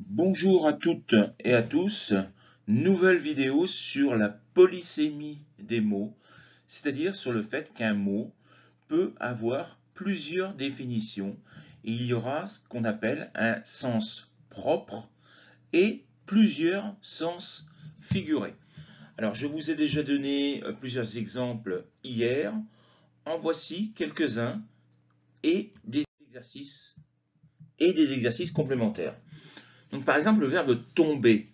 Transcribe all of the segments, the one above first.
Bonjour à toutes et à tous, nouvelle vidéo sur la polysémie des mots, c'est-à-dire sur le fait qu'un mot peut avoir plusieurs définitions. Il y aura ce qu'on appelle un sens propre et plusieurs sens figurés. Alors je vous ai déjà donné plusieurs exemples hier, en voici quelques-uns et des exercices complémentaires. Donc par exemple le verbe tomber.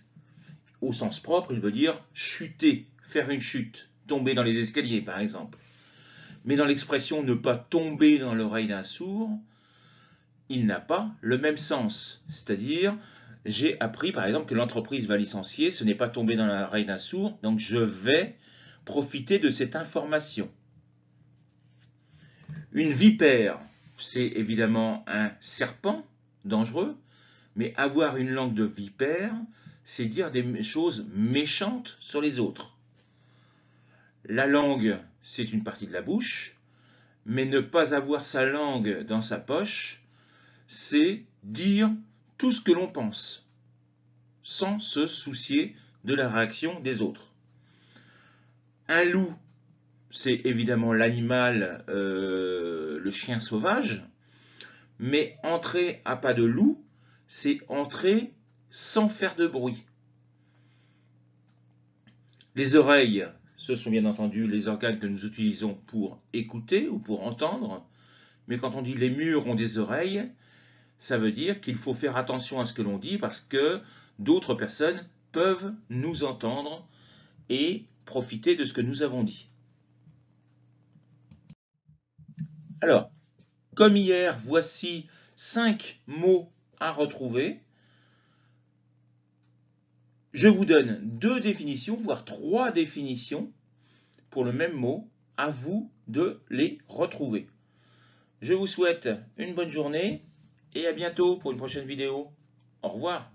Au sens propre, il veut dire chuter, faire une chute, tomber dans les escaliers par exemple. Mais dans l'expression ne pas tomber dans l'oreille d'un sourd, il n'a pas le même sens. C'est-à-dire, j'ai appris par exemple que l'entreprise va licencier, ce n'est pas tomber dans l'oreille d'un sourd, donc je vais profiter de cette information. Une vipère, c'est évidemment un serpent dangereux, mais avoir une langue de vipère, c'est dire des choses méchantes sur les autres. La langue, c'est une partie de la bouche, mais ne pas avoir sa langue dans sa poche, c'est dire tout ce que l'on pense, sans se soucier de la réaction des autres. Un loup, c'est évidemment l'animal, le chien sauvage, mais entrer à pas de loup, c'est entrer sans faire de bruit. Les oreilles, ce sont bien entendu les organes que nous utilisons pour écouter ou pour entendre, mais quand on dit les murs ont des oreilles, ça veut dire qu'il faut faire attention à ce que l'on dit parce que d'autres personnes peuvent nous entendre et profiter de ce que nous avons dit. Alors, comme hier, voici 5 mots à retrouver. Je vous donne 2 définitions, voire 3 définitions pour le même mot. À vous de les retrouver. Je vous souhaite une bonne journée et à bientôt pour une prochaine vidéo. Au revoir.